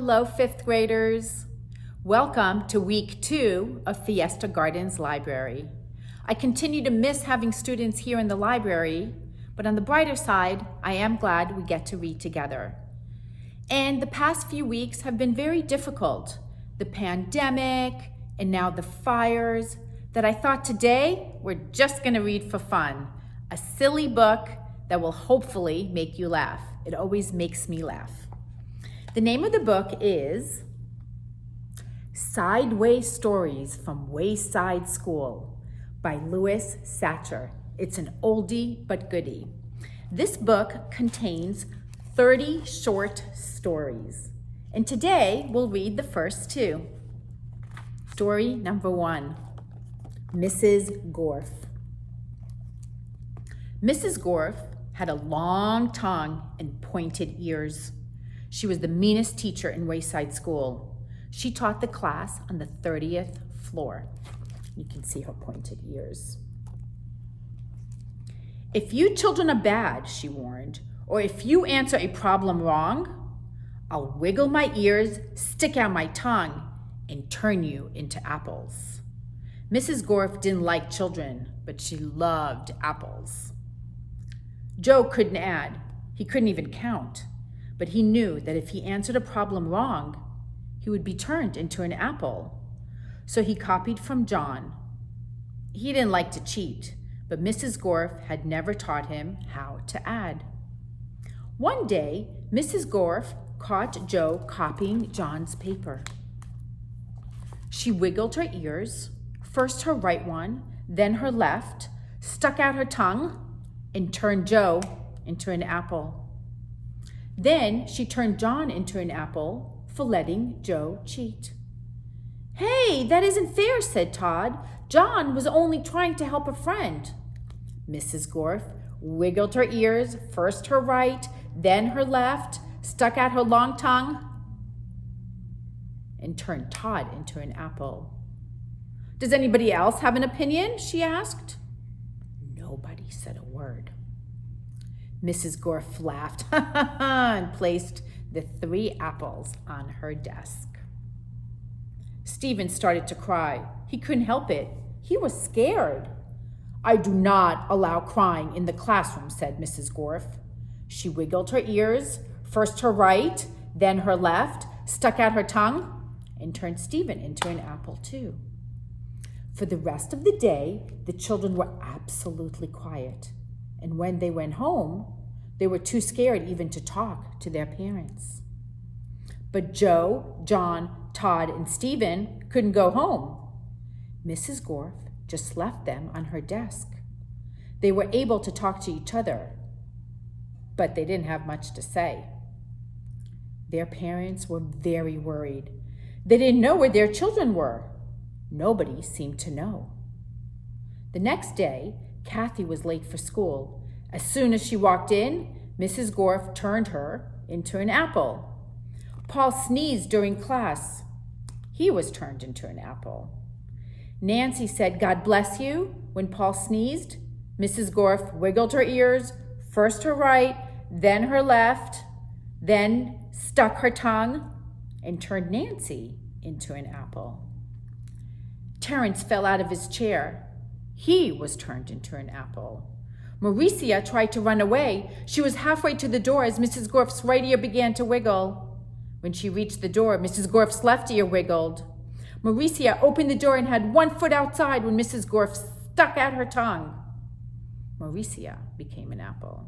Hello, fifth graders. Welcome to week 2 of Fiesta Gardens Library. I continue to miss having students here in the library, but on the brighter side, I am glad we get to read together. And the past few weeks have been very difficult. The pandemic and now the fires, that I thought today we're just gonna read for fun. A silly book that will hopefully make you laugh. It always makes me laugh. The name of the book is Sideway Stories from Wayside School by Sachar. It's an oldie but goodie. This book contains 30 short stories. And today we'll read the first 2. Story number 1, Mrs. Gorf. Mrs. Gorf had a long tongue and pointed ears. She was the meanest teacher in Wayside School. She taught the class on the 30th floor. You can see her pointed ears. If you children are bad, she warned, or if you answer a problem wrong, I'll wiggle my ears, stick out my tongue, and turn you into apples. Mrs. Gorf didn't like children, but she loved apples. Joe couldn't add. He couldn't even count. But he knew that if he answered a problem wrong, he would be turned into an apple. So he copied from John. He didn't like to cheat, but Mrs. Gorf had never taught him how to add. One day, Mrs. Gorf caught Joe copying John's paper. She wiggled her ears, first her right one, then her left, stuck out her tongue, and turned Joe into an apple. Then she turned John into an apple for letting Joe cheat. "Hey, that isn't fair," said Todd. "John was only trying to help a friend." Mrs. Gorf wiggled her ears, first her right, then her left, stuck out her long tongue, and turned Todd into an apple. "Does anybody else have an opinion?" she asked. Nobody said a word. Mrs. Gorf laughed and placed the 3 apples on her desk. Stephen started to cry. He couldn't help it. He was scared. "I do not allow crying in the classroom," said Mrs. Gorf. She wiggled her ears, first her right, then her left, stuck out her tongue, and turned Stephen into an apple too. For the rest of the day, the children were absolutely quiet. And when they went home, they were too scared even to talk to their parents. But Joe, John, Todd, and Stephen couldn't go home. Mrs. Gorf just left them on her desk. They were able to talk to each other, but they didn't have much to say. Their parents were very worried. They didn't know where their children were. Nobody seemed to know. The next day, Kathy was late for school. As soon as she walked in, Mrs. Gorf turned her into an apple. Paul sneezed during class. He was turned into an apple. Nancy said, "God bless you," when Paul sneezed. Mrs. Gorf wiggled her ears, first her right, then her left, then stuck her tongue and turned Nancy into an apple. Terrence fell out of his chair. He was turned into an apple. Mauricia tried to run away. She was halfway to the door as Mrs. Gorf's right ear began to wiggle. When she reached the door, Mrs. Gorf's left ear wiggled. Mauricia opened the door and had one foot outside when Mrs. Gorf stuck out her tongue. Mauricia became an apple.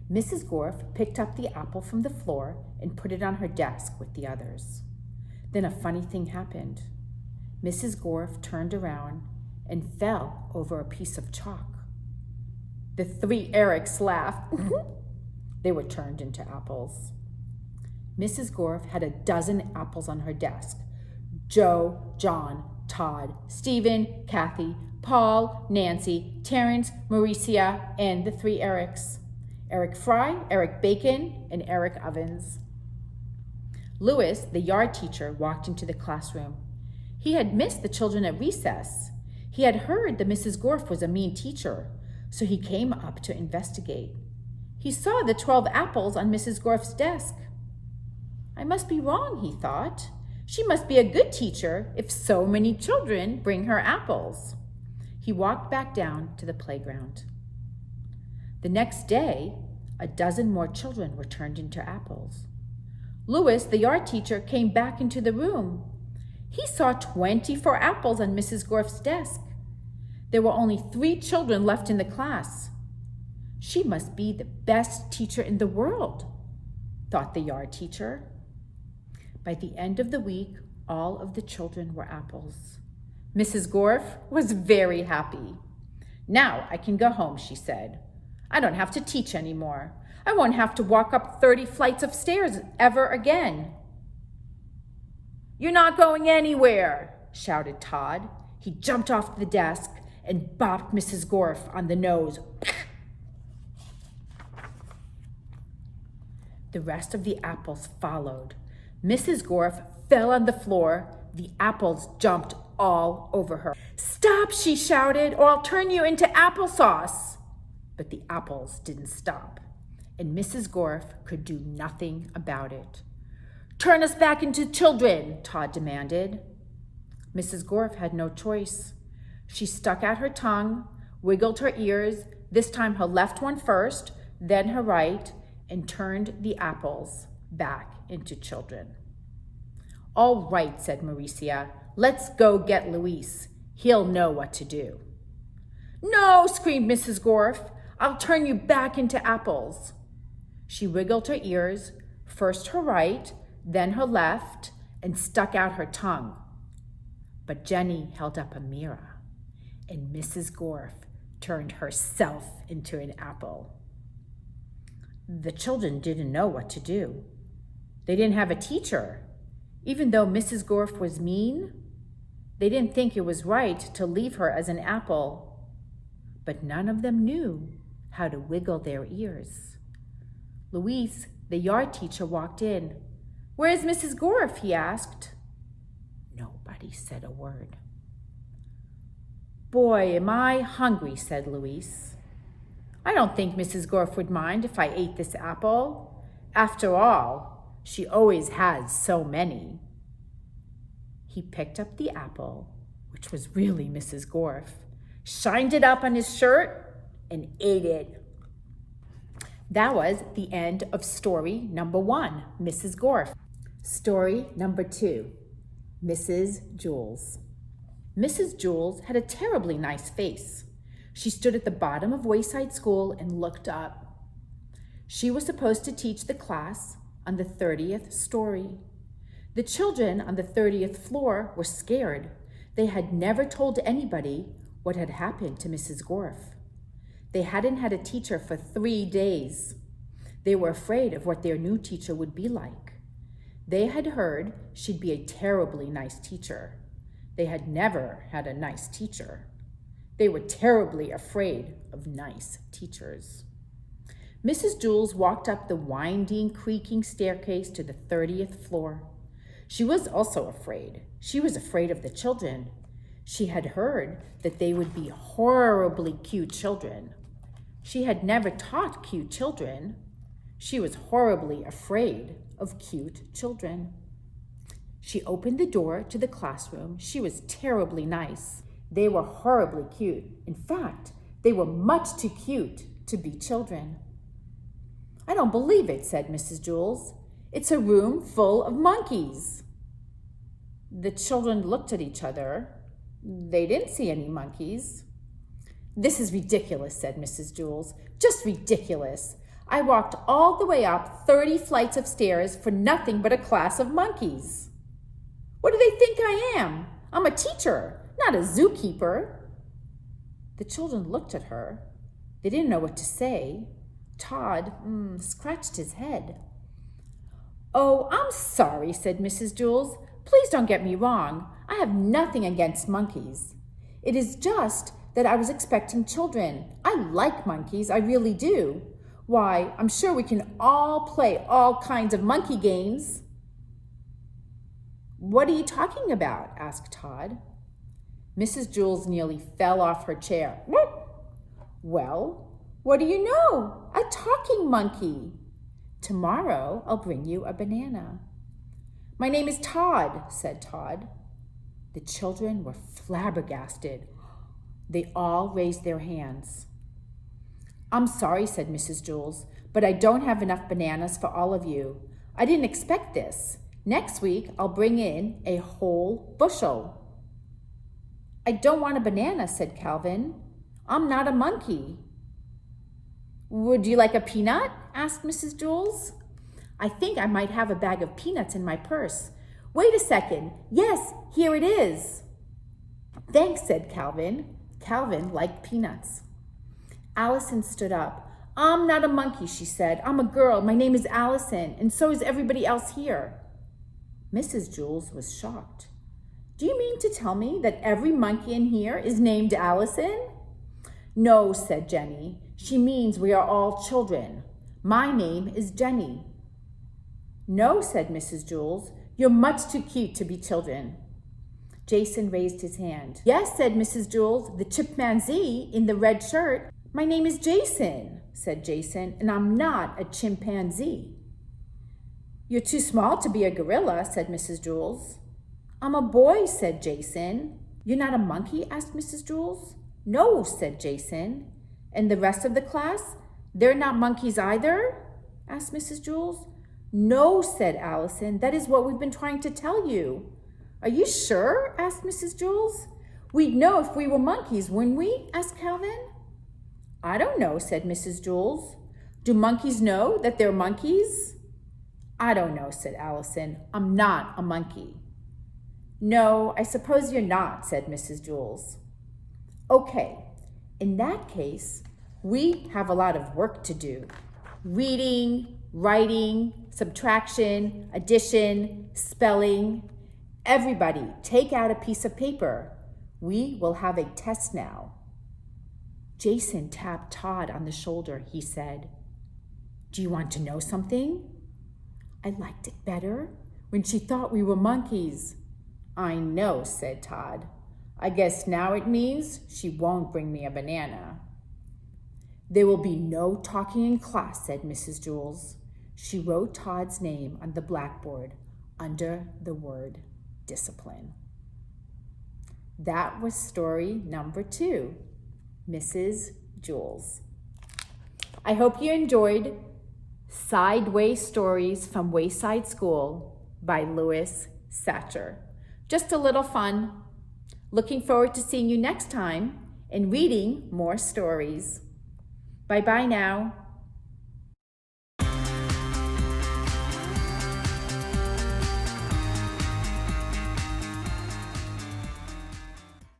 Mrs. Gorf picked up the apple from the floor and put it on her desk with the others. Then a funny thing happened. Mrs. Gorf turned around and fell over a piece of chalk. The 3 Erics laughed. They were turned into apples. Mrs. Gorf had a dozen apples on her desk. Joe, John, Todd, Stephen, Kathy, Paul, Nancy, Terrence, Mauricia, and the 3 Erics. Eric Fry, Eric Bacon, and Eric Ovens. Lewis, the yard teacher, walked into the classroom. He had missed the children at recess. He had heard that Mrs. Gorf was a mean teacher, so he came up to investigate. He saw the 12 apples on Mrs. Gorf's desk. I must be wrong, he thought. She must be a good teacher if so many children bring her apples. He walked back down to the playground. The next day, a dozen more children were turned into apples. Louis, the art teacher, came back into the room. He saw 24 apples on Mrs. Gorf's desk. There were only 3 children left in the class. She must be the best teacher in the world, thought the yard teacher. By the end of the week, all of the children were apples. Mrs. Gorf was very happy. Now I can go home, she said. I don't have to teach anymore. I won't have to walk up 30 flights of stairs ever again. You're not going anywhere, shouted Todd. He jumped off the desk and bopped Mrs. Gorf on the nose. The rest of the apples followed. Mrs. Gorf fell on the floor. The apples jumped all over her. Stop, she shouted, or I'll turn you into applesauce. But the apples didn't stop, and Mrs. Gorf could do nothing about it. Turn us back into children, Todd demanded. Mrs. Gorf had no choice. She stuck out her tongue, wiggled her ears, this time her left one first, then her right, and turned the apples back into children. All right, said Mauricia. Let's go get Luis. He'll know what to do. No, screamed Mrs. Gorf. I'll turn you back into apples. She wiggled her ears, first her right, then her left, and stuck out her tongue. But Jenny held up a mirror, and Mrs. Gorf turned herself into an apple. The children didn't know what to do. They didn't have a teacher. Even though Mrs. Gorf was mean, they didn't think it was right to leave her as an apple. But none of them knew how to wiggle their ears. Luis, the yard teacher, walked in. Where's Mrs. Gorf? He asked. Nobody said a word. Boy, am I hungry, said Luis. I don't think Mrs. Gorf would mind if I ate this apple. After all, she always has so many. He picked up the apple, which was really Mrs. Gorf, shined it up on his shirt, and ate it. That was the end of story number 1, Mrs. Gorf. Story number 2, Mrs. Jules. Mrs. Jules had a terribly nice face. She stood at the bottom of Wayside School and looked up. She was supposed to teach the class on the 30th story. The children on the 30th floor were scared. They had never told anybody what had happened to Mrs. Gorf. They hadn't had a teacher for 3 days. They were afraid of what their new teacher would be like. They had heard she'd be a terribly nice teacher. They had never had a nice teacher. They were terribly afraid of nice teachers. Mrs. Jules walked up the winding, creaking staircase to the 30th floor. She was also afraid. She was afraid of the children. She had heard that they would be horribly cute children. She had never taught cute children. She was horribly afraid of cute children. She opened the door to the classroom. She was terribly nice. They were horribly cute. In fact, they were much too cute to be children. I don't believe it, said Mrs. Jules. It's a room full of monkeys. The children looked at each other. They didn't see any monkeys. This is ridiculous, said Mrs. Jules. Just ridiculous. I walked all the way up 30 flights of stairs for nothing but a class of monkeys. What do they think I am? I'm a teacher, not a zookeeper. The children looked at her. They didn't know what to say. Todd scratched his head. Oh, I'm sorry, said Mrs. Jules. Please don't get me wrong. I have nothing against monkeys. It is just that I was expecting children. I like monkeys, I really do. Why, I'm sure we can all play all kinds of monkey games. What are you talking about? Asked Todd. Mrs. Jules nearly fell off her chair. Well, what do you know? A talking monkey. Tomorrow I'll bring you a banana. My name is Todd, said Todd. The children were flabbergasted. They all raised their hands. I'm sorry, said Mrs. Jules, but I don't have enough bananas for all of you. I didn't expect this. Next week, I'll bring in a whole bushel. I don't want a banana, said Calvin. I'm not a monkey. Would you like a peanut? Asked Mrs. Jules. I think I might have a bag of peanuts in my purse. Wait a second. Yes, here it is. Thanks, said Calvin. Calvin liked peanuts. Allison stood up. I'm not a monkey, she said. I'm a girl. My name is Allison, and so is everybody else here. Mrs. Jules was shocked. Do you mean to tell me that every monkey in here is named Allison? No, said Jenny. She means we are all children. My name is Jenny. No, said Mrs. Jules. You're much too cute to be children. Jason raised his hand. Yes, said Mrs. Jules, the chimpanzee in the red shirt. My name is Jason, said Jason, and I'm not a chimpanzee. You're too small to be a gorilla, said Mrs. Jules. I'm a boy, said Jason. You're not a monkey, asked Mrs. Jules. No, said Jason. And the rest of the class? They're not monkeys either? Asked Mrs. Jules. No, said Allison. That is what we've been trying to tell you. Are you sure? Asked Mrs. Jules. We'd know if we were monkeys, wouldn't we? Asked Calvin. I don't know, said Mrs. Jules. Do monkeys know that they're monkeys? I don't know, said Allison. I'm not a monkey. No, I suppose you're not, said Mrs. Jules. Okay, in that case, we have a lot of work to do. Reading, writing, subtraction, addition, spelling. Everybody, take out a piece of paper. We will have a test now. Jason tapped Todd on the shoulder. He said, Do you want to know something? I liked it better when she thought we were monkeys. I know, said Todd. I guess now it means she won't bring me a banana. There will be no talking in class, said Mrs. Jules. She wrote Todd's name on the blackboard under the word discipline. That was story number 2, Mrs. Jules. I hope you enjoyed Sideway Stories from Wayside School by Louis Sachar. Just a little fun. Looking forward to seeing you next time and reading more stories. Bye-bye now.